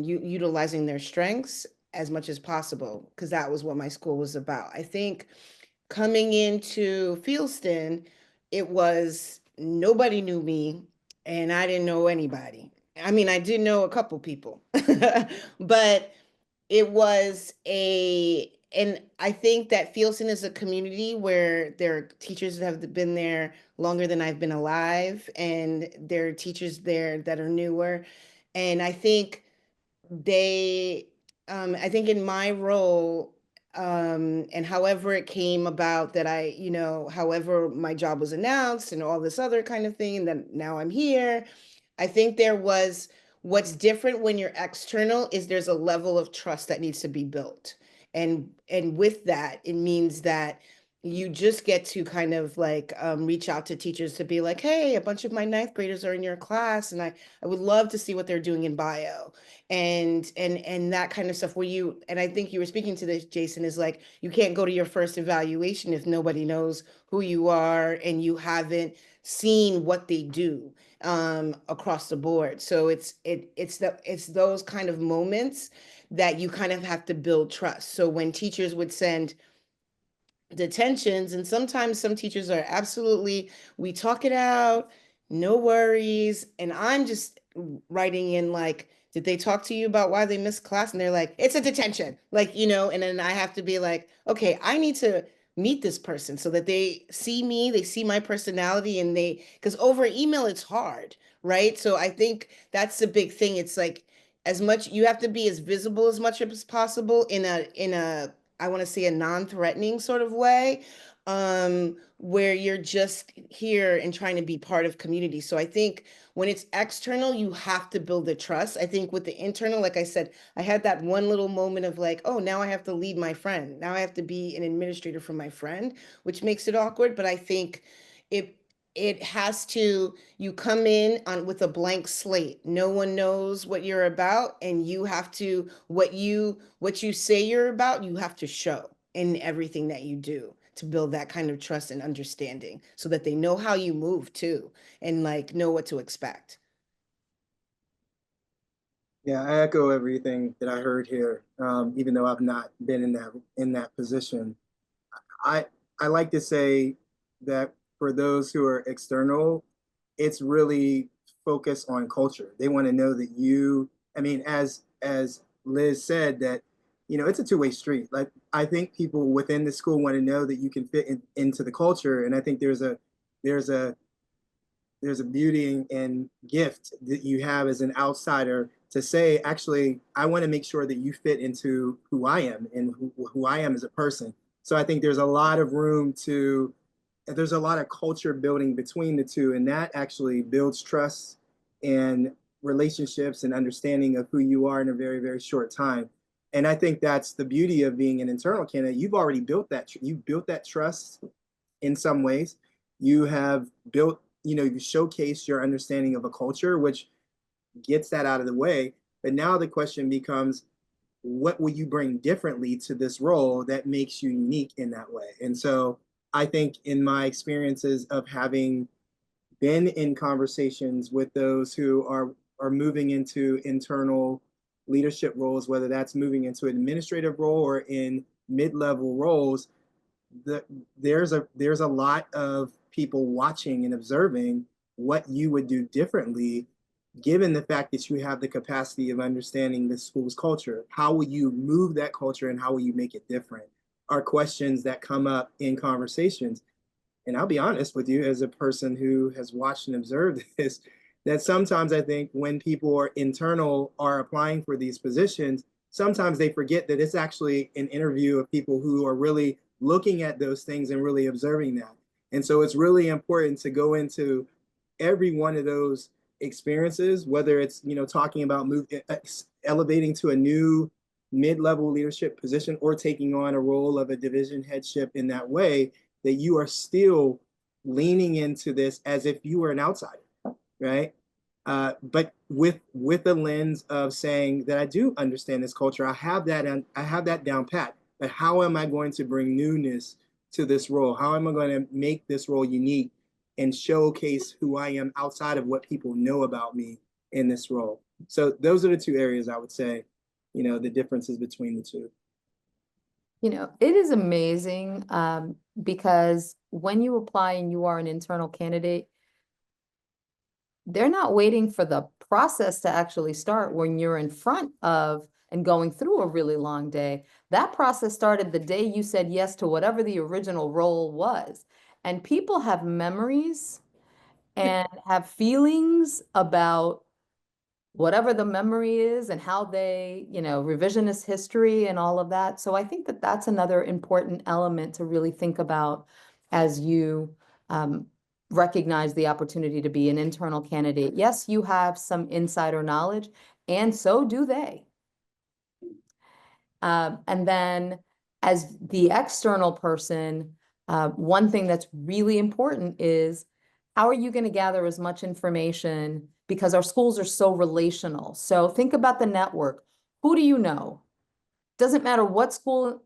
utilizing their strengths as much as possible, because that was what my school was about. I think coming into Fieldston, it was nobody knew me and I didn't know anybody. I mean, I did know a couple people, but it was and I think that Fieldston is a community where there are teachers that have been there longer than I've been alive, and there are teachers there that are newer. And I think in my role, and however it came about that however my job was announced and all this other kind of thing, and then now I'm here, I think what's different when you're external is there's a level of trust that needs to be built. And with that, it means that you just get to kind of like reach out to teachers to be like, hey, a bunch of my ninth graders are in your class, and I would love to see what they're doing in bio and that kind of stuff, and I think you were speaking to this, Jason, is like, you can't go to your first evaluation if nobody knows who you are and you haven't seen what they do across the board. So it's those kind of moments that you kind of have to build trust. So when teachers would send detentions, and sometimes some teachers are absolutely, we talk it out, no worries, and I'm just writing in like, did they talk to you about why they missed class? And they're like, it's a detention, like, and then I have to be like, okay, I need to meet this person so that they see me, they see my personality, and because over email it's hard, right? So I think that's the big thing. It's like, as much, you have to be as visible as much as possible in a I want to say a non-threatening sort of way, where you're just here and trying to be part of community. So I think when it's external, you have to build the trust. I think with the internal, like I said, I had that one little moment of like, oh, now I have to lead my friend. Now I have to be an administrator for my friend, which makes it awkward. But I think it it has to, you come in on with a blank slate. No one knows what you're about, and you have to, what you say you're about, you have to show in everything that you do to build that kind of trust and understanding so that they know how you move too, and like know what to expect. Yeah, I echo everything that I heard here. Even though I've not been in that position, I I like to say that for those who are external, it's really focused on culture. They want to know that you, I mean, as Liz said, that it's a two-way street. Like I think people within the school want to know that you can fit into the culture, and I think there's a there's a beauty and gift that you have as an outsider to say, actually, I want to make sure that you fit into who I am and who I am as a person. So I think there's a lot of room to, there's a lot of culture building between the two, and that actually builds trust and relationships and understanding of who you are in a very, very short time. And I think that's the beauty of being an internal candidate. You've already built that, you've built that trust in some ways. You have built, you showcase your understanding of a culture, which gets that out of the way. But now the question becomes, what will you bring differently to this role that makes you unique in that way? And so I think in my experiences of having been in conversations with those who are moving into internal leadership roles, whether that's moving into an administrative role or in mid-level roles, the, there's a lot of people watching and observing what you would do differently, given the fact that you have the capacity of understanding the school's culture. How will you move that culture and how will you make it different? Are questions that come up in conversations. And I'll be honest with you, as a person who has watched and observed this, that sometimes I think when people are internal are applying for these positions, sometimes they forget that it's actually an interview of people who are really looking at those things and really observing that. And so it's really important to go into every one of those experiences, whether it's talking about elevating to a new mid-level leadership position or taking on a role of a division headship in that way, that you are still leaning into this as if you were an outsider, right? But with the lens of saying that I do understand this culture, I have that down pat. But how am I going to bring newness to this role? How am I going to make this role unique and showcase who I am outside of what people know about me in this role? So those are the two areas I would say, the differences between the two. It is amazing because when you apply and you are an internal candidate, they're not waiting for the process to actually start when you're in front of and going through a really long day. That process started the day you said yes to whatever the original role was. And people have memories and have feelings about whatever the memory is and how they, revisionist history and all of that. So I think that that's another important element to really think about as you recognize the opportunity to be an internal candidate. Yes, you have some insider knowledge, and so do they. And then as the external person, one thing that's really important is how are you going to gather as much information, because our schools are so relational. So think about the network. Who do you know? Doesn't matter what school,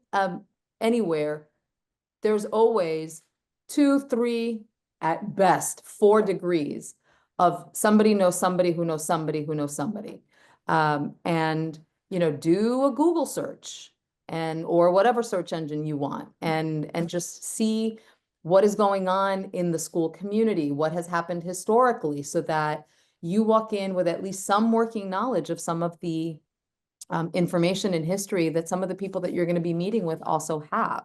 anywhere, there's always 2, 3, at best 4 degrees of somebody knows somebody who knows somebody who knows somebody. And do a Google search. and or whatever search engine you want, and just see what is going on in the school community, what has happened historically, so that you walk in with at least some working knowledge of some of the information and history that some of the people that you're going to be meeting with also have.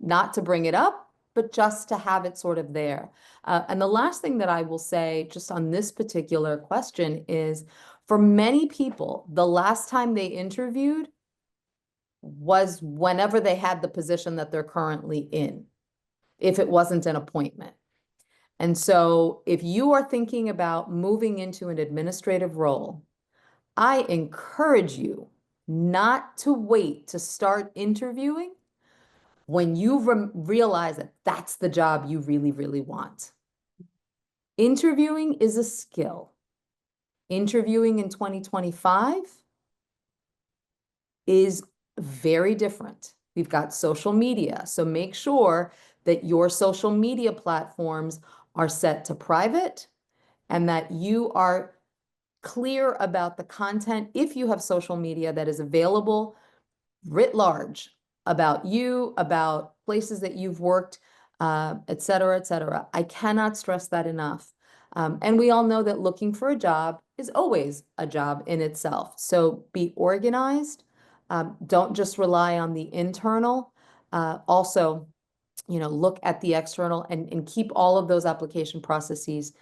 Not to bring it up, but just to have it sort of there. And the last thing that I will say just on this particular question is, for many people, the last time they interviewed was whenever they had the position that they're currently in, if it wasn't an appointment. And so if you are thinking about moving into an administrative role, I encourage you not to wait to start interviewing when you realize that that's the job you really, really want. Interviewing is a skill. Interviewing in 2025 is very different. We've got social media, so make sure that your social media platforms are set to private and that you are clear about the content, if you have social media, that is available writ large about you, about places that you've worked, et cetera, et cetera. I cannot stress that enough. And we all know that looking for a job is always a job in itself. So be organized. Don't just rely on the internal. Also, look at the external and keep all of those application processes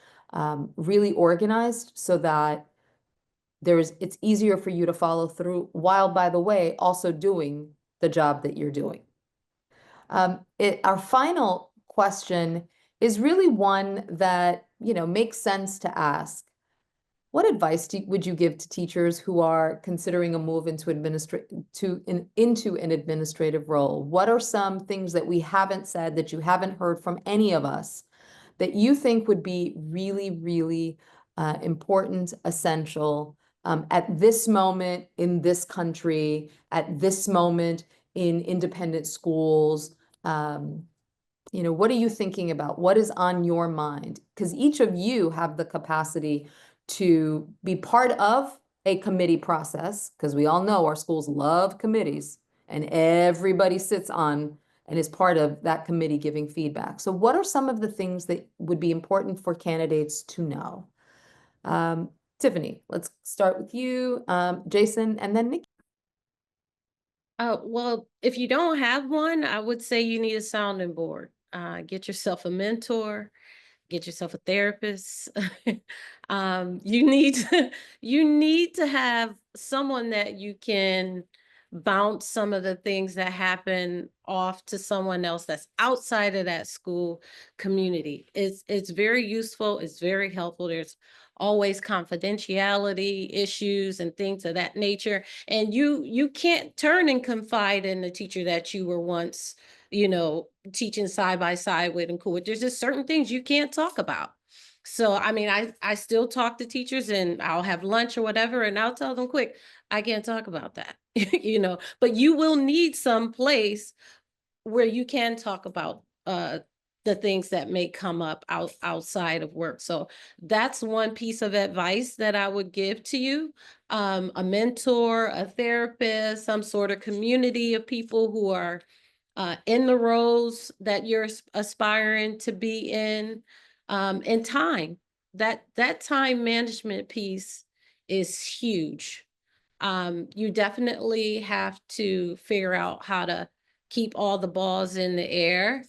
really organized so that it's easier for you to follow through, while, by the way, also doing the job that you're doing. Our final question is really one that, makes sense to ask. What advice would you give to teachers who are considering a move into an administrative role? What are some things that we haven't said, that you haven't heard from any of us, that you think would be really, really important, essential at this moment in this country, at this moment in independent schools? What are you thinking about? What is on your mind? Because each of you have the capacity to be part of a committee process, because we all know our schools love committees, and everybody sits on and is part of that committee giving feedback. So what are some of the things that would be important for candidates to know? Tiffany, let's start with you, Jason, and then Nikki. Well, if you don't have one, I would say you need a sounding board. Get yourself a mentor, get yourself a therapist. You need to have someone that you can bounce some of the things that happen off to someone else that's outside of that school community. It's very useful. It's very helpful. There's always confidentiality issues and things of that nature. And you can't turn and confide in the teacher that you were once, teaching side by side with and cool with. There's just certain things you can't talk about. So, I mean, I still talk to teachers, and I'll have lunch or whatever, and I'll tell them quick, I can't talk about that, but you will need some place where you can talk about the things that may come up outside of work. So that's one piece of advice that I would give to you. A mentor, a therapist, some sort of community of people who are in the roles that you're aspiring to be in, and time. That time management piece is huge. You definitely have to figure out how to keep all the balls in the air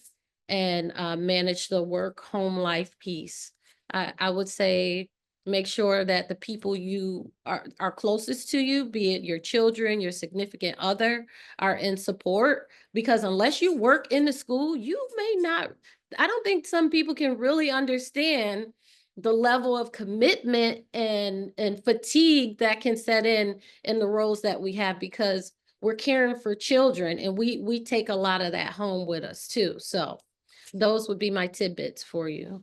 and manage the work home life piece. I would say make sure that the people you are closest to you, be it your children, your significant other, are in support, because unless you work in the school, you may not. I don't think some people can really understand the level of commitment and fatigue that can set in the roles that we have, because we're caring for children, and we take a lot of that home with us too. So those would be my tidbits for you.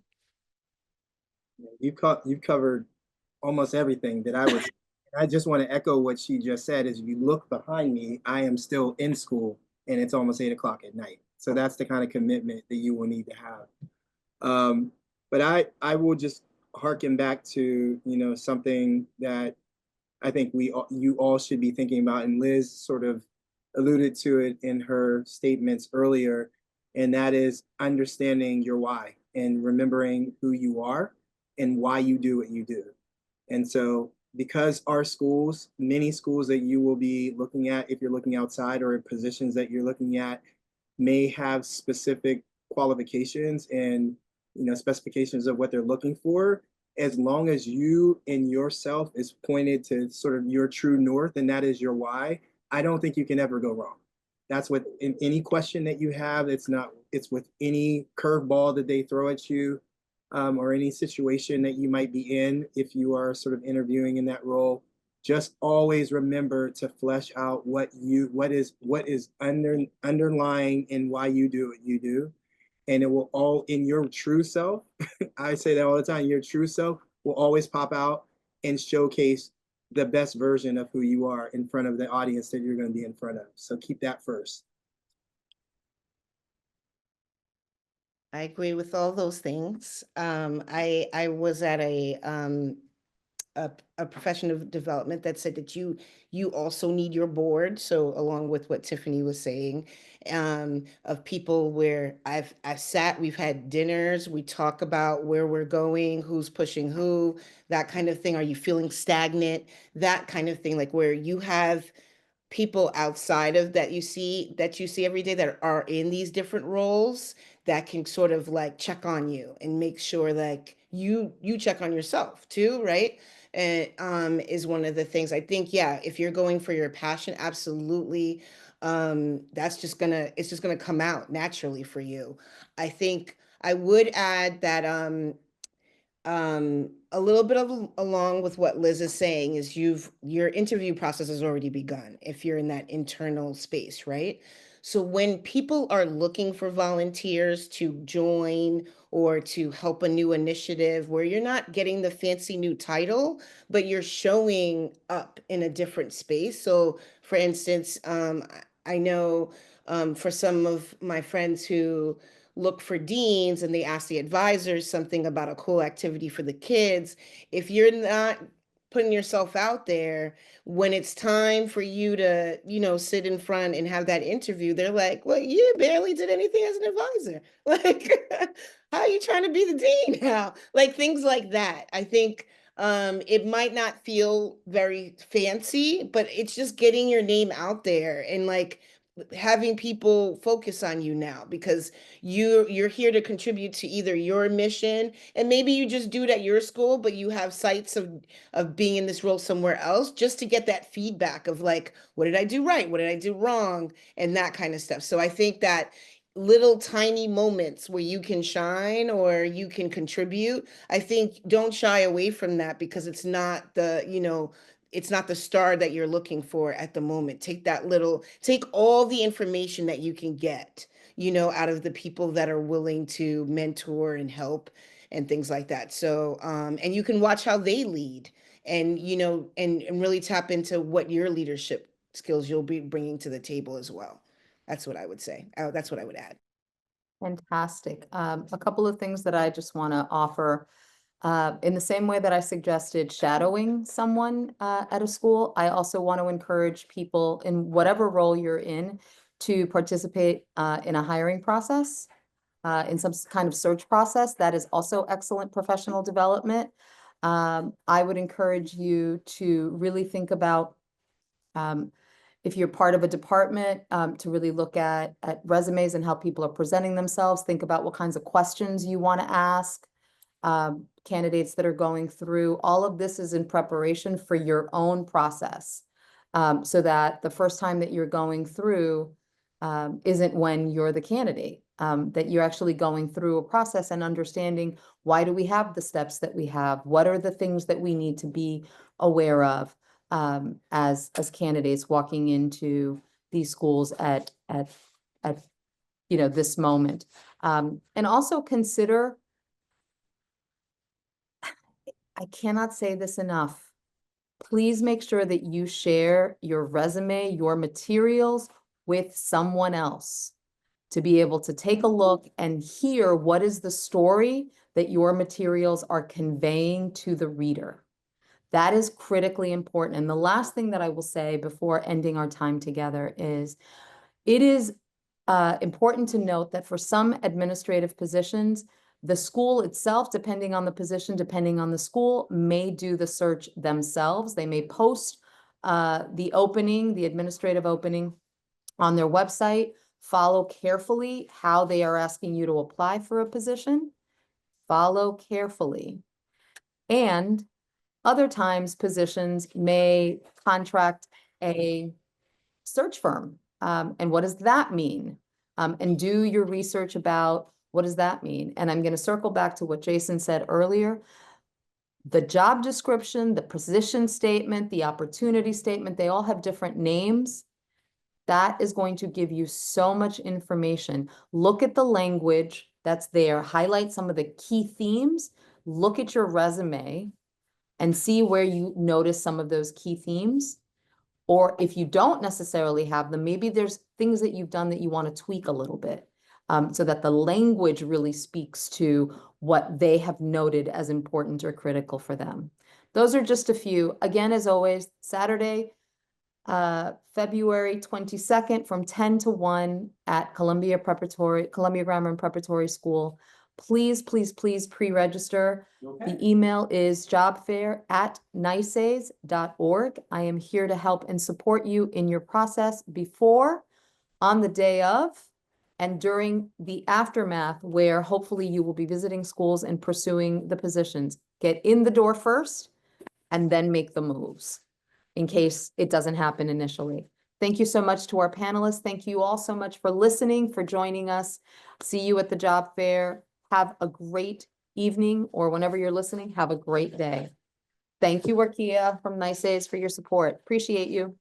You've covered almost everything that I was. I just want to echo what she just said. Is if you look behind me, I am still in school, and it's almost 8 o'clock at night. So that's the kind of commitment that you will need to have. But I will just harken back to something that I think you all should be thinking about, and Liz sort of alluded to it in her statements earlier, and that is understanding your why and remembering who you are and why you do what you do. And so, because our schools, many schools that you will be looking at, if you're looking outside, or positions that you're looking at, may have specific qualifications and specifications of what they're looking for. As long as you in yourself is pointed to sort of your true north, and that is your why, I don't think you can ever go wrong. That's what in any question that you have. It's with any curveball that they throw at you, or any situation that you might be in if you are sort of interviewing in that role. Just always remember to flesh out what is underlying and why you do what you do, and it will all in your true self. I say that all the time. Your true self will always pop out and showcase the best version of who you are in front of the audience that you're going to be in front of. So keep that first. I agree with all those things. I was at a professional development that said that you also need your board. So along with what Tiffany was saying, of people where I've sat, we've had dinners, we talk about where we're going, who's pushing who, that kind of thing. Are you feeling stagnant? That kind of thing, like where you have people outside of that you see every day that are in these different roles that can sort of like check on you and make sure like you check on yourself too, right? And is one of the things I think, yeah, if you're going for your passion, absolutely, it's just gonna come out naturally for you. I think I would add that a little bit of along with what Liz is saying is your interview process has already begun if you're in that internal space, right? So when people are looking for volunteers to join or to help a new initiative where you're not getting the fancy new title, but you're showing up in a different space. So for instance, I know for some of my friends who look for deans and they ask the advisors something about a cool activity for the kids, if you're not putting yourself out there when it's time for you to, sit in front and have that interview, they're like, well, you barely did anything as an advisor. Like, how are you trying to be the dean now? Like things like that. I think it might not feel very fancy, but it's just getting your name out there and like having people focus on you now because you're here to contribute to either your mission, and maybe you just do it at your school but you have sights of being in this role somewhere else, just to get that feedback of like, what did I do right, what did I do wrong, and that kind of stuff. So I think that little tiny moments where you can shine or you can contribute, I think don't shy away from that because it's not the star that you're looking for at the moment. Take all the information that you can get, out of the people that are willing to mentor and help and things like that. So, and you can watch how they lead and, and really tap into what your leadership skills you'll be bringing to the table as well. That's what I would say. That's what I would add. Fantastic. A couple of things that I just want to offer. In the same way that I suggested shadowing someone at a school, I also want to encourage people in whatever role you're in to participate in a hiring process, in some kind of search process. That is also excellent professional development. I would encourage you to really think about if you're part of a department, to really look at resumes and how people are presenting themselves. Think about what kinds of questions you want to ask candidates that are going through. All of this is in preparation for your own process, so that the first time that you're going through isn't when you're the candidate, that you're actually going through a process and understanding, why do we have the steps that we have? What are the things that we need to be aware of as candidates walking into these schools at this moment? And also consider, I cannot say this enough, please make sure that you share your resume, your materials with someone else to be able to take a look and hear what is the story that your materials are conveying to the reader. That is critically important. And the last thing that I will say before ending our time together is it is important to note that for some administrative positions, the school itself, depending on the position, depending on the school, may do the search themselves. They may post the opening, the administrative opening on their website. Follow carefully how they are asking you to apply for a position. Follow carefully. And other times, positions may contract a search firm. And what does that mean? And do your research about what does that mean? And I'm going to circle back to what Jason said earlier. The job description, the position statement, the opportunity statement, they all have different names. That is going to give you so much information. Look at the language that's there, highlight some of the key themes, look at your resume and see where you notice some of those key themes. Or if you don't necessarily have them, maybe there's things that you've done that you want to tweak a little bit, so that the language really speaks to what they have noted as important or critical for them. Those are just a few. Again, as always, Saturday, February 22nd from 10 to 1 at Columbia Grammar and Preparatory School. Please, please, please pre-register. The email is jobfair@nysais.org. I am here to help and support you in your process before, on the day of, and during the aftermath, where hopefully you will be visiting schools and pursuing the positions. Get in the door first and then make the moves in case it doesn't happen initially. Thank you so much to our panelists. Thank you all so much for listening, for joining us. See you at the job fair. Have a great evening, or whenever you're listening, have a great day. Thank you, Arkia from NYSAIS, for your support. Appreciate you.